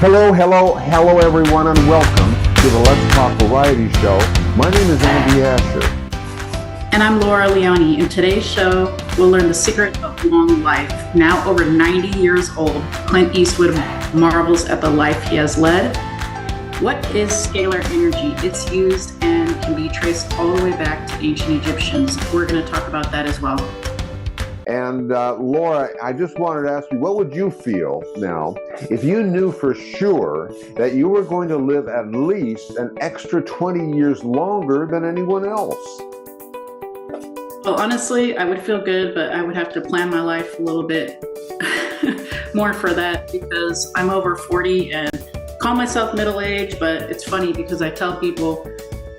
Hello, everyone, and welcome to the Let's Talk Variety Show. My name is Andy Asher. And I'm Laura Leone. In today's show, we'll learn the secret of long life. Now over 90 years old, Clint Eastwood marvels at the life he has led. What is scalar energy? It's used and can be traced all the way back to ancient Egyptians. We're going to talk about that as well. And Laura, I just wanted to ask you, what would you feel now if you knew for sure that you were going to live at least an extra 20 years longer than anyone else? Well, honestly, I would feel good, but I would have to plan my life a little bit more for that because I'm over 40 and call myself middle-aged, but it's funny because I tell people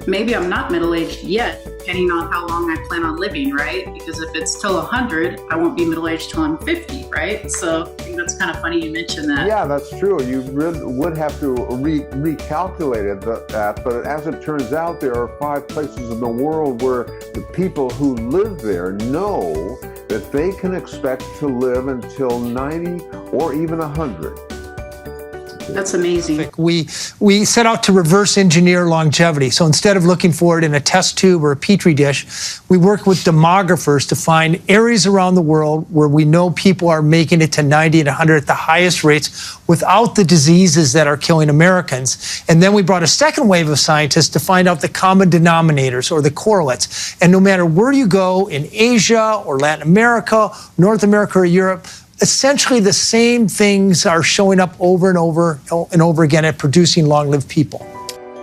maybe I'm not middle-aged yet, depending on how long I plan on living, right? Because if it's till 100, I won't be middle-aged till I'm 50, right? So I think that's kind of funny you mentioned that. Yeah, that's true. You would have to recalculate that, but as it turns out, there are 5 places in the world where the people who live there know that they can expect to live until 90 or even 100. That's amazing. We set out to reverse engineer longevity. So instead of looking for it in a test tube or a petri dish, we work with demographers to find areas around the world where we know people are making it to 90 and 100 at the highest rates without the diseases that are killing Americans. And then we brought a second wave of scientists to find out the common denominators or the correlates. And no matter where you go in Asia or Latin America, North America or Europe, essentially the same things are showing up over and over again at producing long-lived people.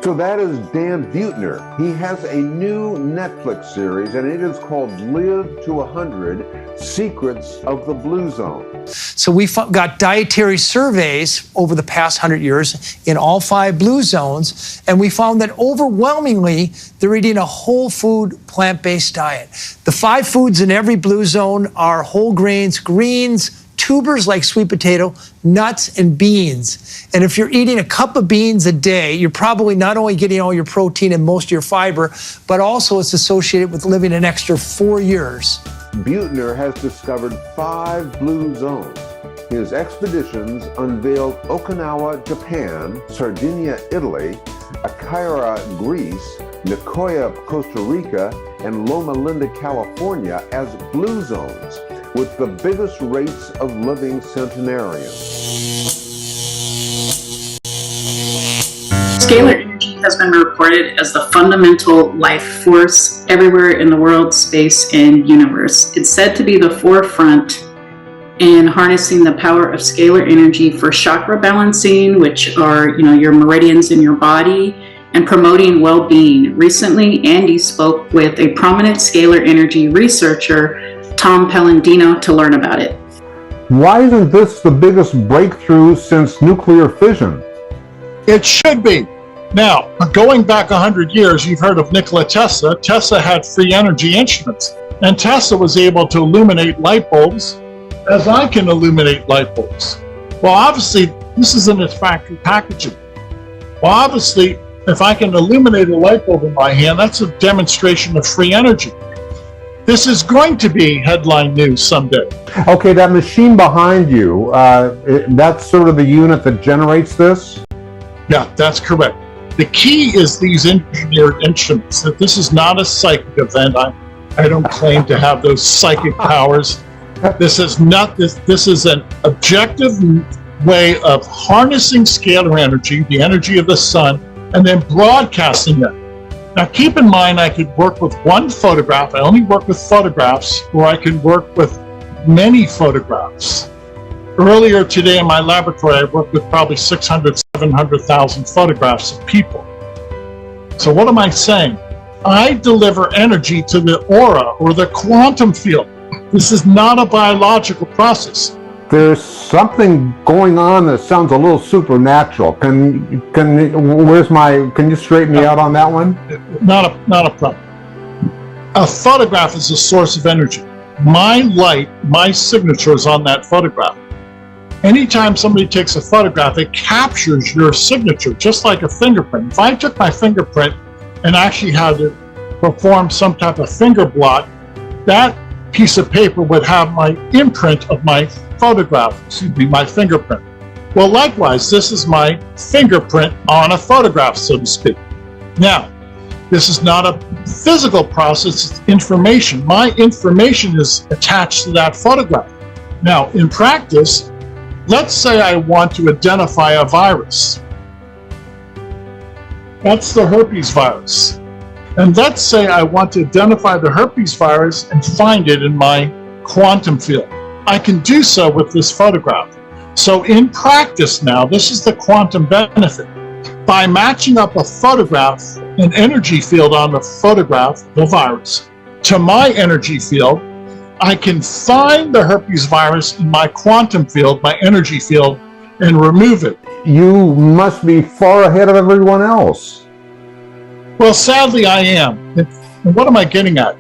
So that is Dan Buettner. He has a new Netflix series, and it is called Live to 100, Secrets of the Blue Zone. So we got dietary surveys over the past 100 years in all 5 blue zones, and we found that overwhelmingly they're eating a whole food, plant-based diet. The 5 foods in every blue zone are whole grains, greens, tubers like sweet potato, nuts, and beans. And if you're eating a cup of beans a day, you're probably not only getting all your protein and most of your fiber, but also it's associated with living an extra 4 years. Buettner has discovered 5 blue zones. His expeditions unveiled Okinawa, Japan, Sardinia, Italy, Akira, Greece, Nicoya, Costa Rica, and Loma Linda, California as blue zones, with the biggest rates of living centenarians. Scalar energy has been reported as the fundamental life force everywhere in the world, space, and universe. It's said to be the forefront in harnessing the power of scalar energy for chakra balancing, which are, your meridians in your body, and promoting well-being. Recently, Andy spoke with a prominent scalar energy researcher, Tom Pellandino, to learn about it. Why isn't this the biggest breakthrough since nuclear fission? It should be. Now, going back 100 years, you've heard of Nikola Tesla. Tesla had free energy instruments, and Tesla was able to illuminate light bulbs as I can illuminate light bulbs. Well, obviously, this isn't its factory packaging. Well, obviously, if I can illuminate a light bulb in my hand, that's a demonstration of free energy. This is going to be headline news someday. Okay, that machine behind you, that's sort of the unit that generates this? Yeah, that's correct. The key is these engineered instruments. That this is not a psychic event. I don't claim to have those psychic powers. This is not this. This is an objective way of harnessing scalar energy, the energy of the sun, and then broadcasting that. Now keep in mind, I could work with one photograph. I only work with photographs, or I can work with many photographs. Earlier today in my laboratory, I worked with probably 600, 700,000 photographs of people. So what am I saying? I deliver energy to the aura or the quantum field. This is not a biological process. There's something going on that sounds a little supernatural. Can you straighten me out on that one? Not a problem. A photograph is a source of energy. My light, my signature is on that photograph. Anytime somebody takes a photograph, it captures your signature, just like a fingerprint. If I took my fingerprint and actually had to perform some type of finger blot, that piece of paper would have my imprint of my photograph, my fingerprint. Well, likewise, this is my fingerprint on a photograph, so to speak. Now, this is not a physical process, it's information. My information is attached to that photograph. Now, in practice, let's say I want to identify a virus. That's the herpes virus. And let's say I want to identify the herpes virus and find it in my quantum field. I can do so with this photograph. So in practice now, this is the quantum benefit. By matching up a photograph, an energy field on the photograph, the virus, to my energy field, I can find the herpes virus in my quantum field, my energy field, and remove it. You must be far ahead of everyone else. Well, sadly, I am. And what am I getting at?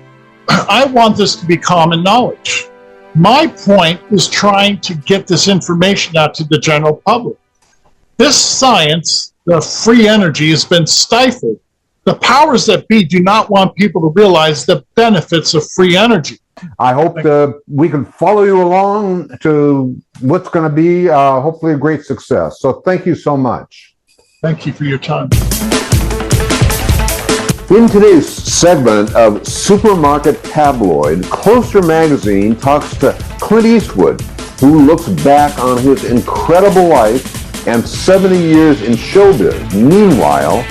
I want this to be common knowledge. My point is trying to get this information out to the general public. This science, the free energy, has been stifled. The powers that be do not want people to realize the benefits of free energy. I hope we can follow you along to what's going to be hopefully a great success. So thank you so much. Thank you for your time. In today's segment of Supermarket Tabloid, Closer Magazine talks to Clint Eastwood, who looks back on his incredible life and 70 years in showbiz. Meanwhile,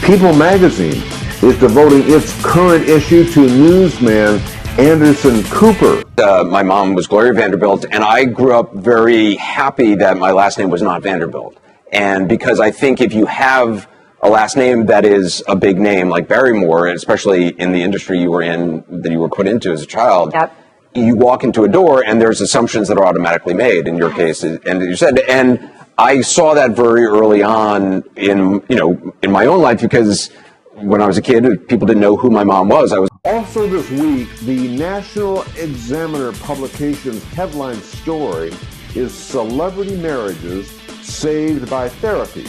People Magazine is devoting its current issue to newsman Anderson Cooper. My mom was Gloria Vanderbilt, and I grew up very happy that my last name was not Vanderbilt. And because I think if you have a last name that is a big name like Barrymore, and especially in the industry you were in, that you were put into as a child, Yep. You walk into a door and there's assumptions that are automatically made in your case. And you said, and I saw that very early on in my own life, because when I was a kid, people didn't know who my mom was. Also this week, the National Examiner publication's headline story is Celebrity Marriages Saved by Therapy.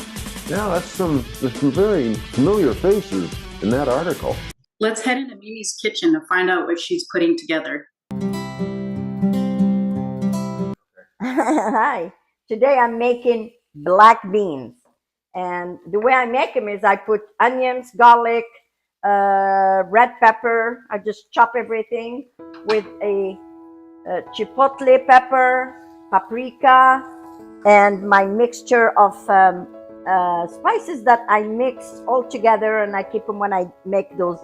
Now, there's some very familiar faces in that article. Let's head into Mimi's kitchen to find out what she's putting together. Hi. Today I'm making black beans. And the way I make them is I put onions, garlic, red pepper. I just chop everything with a chipotle pepper, paprika, and my mixture of spices that I mix all together, and I keep them when I make those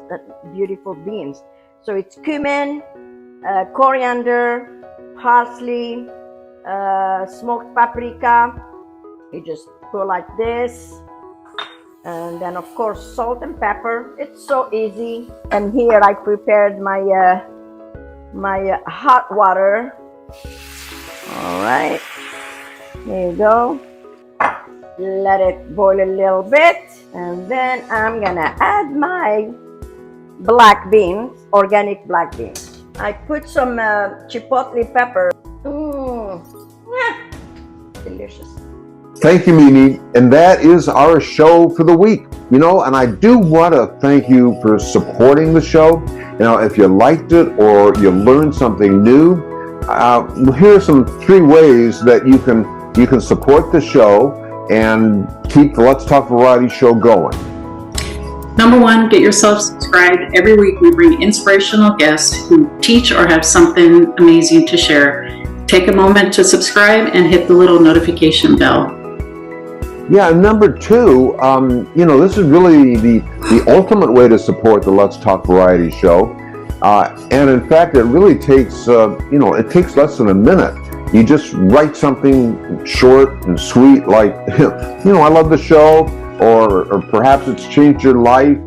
beautiful beans. So it's cumin, coriander, parsley, smoked paprika. You just go like this, and then of course salt and pepper. It's so easy. And here I prepared my my hot water. All right, here you go. Let it boil a little bit, and then I'm gonna add my black beans, organic black beans. I put some chipotle pepper. Delicious. Thank you, Mimi. And that is our show for the week. And I do want to thank you for supporting the show. If you liked it or you learned something new, here are some 3 ways that you can support the show and keep the Let's Talk Variety show going. Number 1, get yourself subscribed. Every week we bring inspirational guests who teach or have something amazing to share. Take a moment to subscribe and hit the little notification bell. Yeah, and number 2, this is really the ultimate way to support the Let's Talk Variety show. And in fact, it really takes, it takes less than a minute. You just write something short and sweet like, I love the show, or perhaps it's changed your life,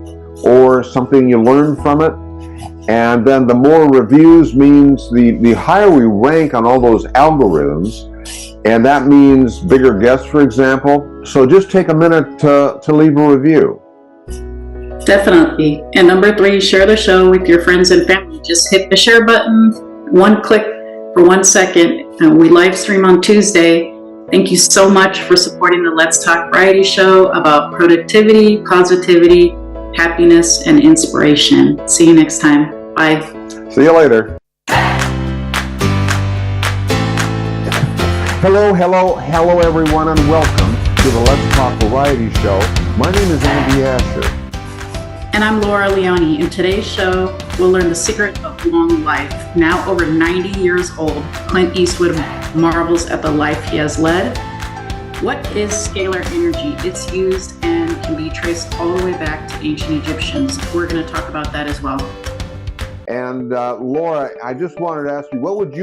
or something you learned from it. And then the more reviews means the higher we rank on all those algorithms, and that means bigger guests, for example. So just take a minute to leave a review. Definitely. And number 3, share the show with your friends and family. Just hit the share button, 1 click for 1 second. We live stream on Tuesday. Thank you so much for supporting the Let's Talk Variety show about productivity, positivity, happiness, and inspiration. See you next time. Bye. See you later. Hello, everyone, and welcome to the Let's Talk Variety Show. My name is Andy Asher. And I'm Laura Leone. In today's show, we'll learn the secret of long life. Now over 90 years old, Clint Eastwood marvels at the life he has led. What is scalar energy? It's used and can be traced all the way back to ancient Egyptians. We're going to talk about that as well. And Laura, I just wanted to ask you, what would you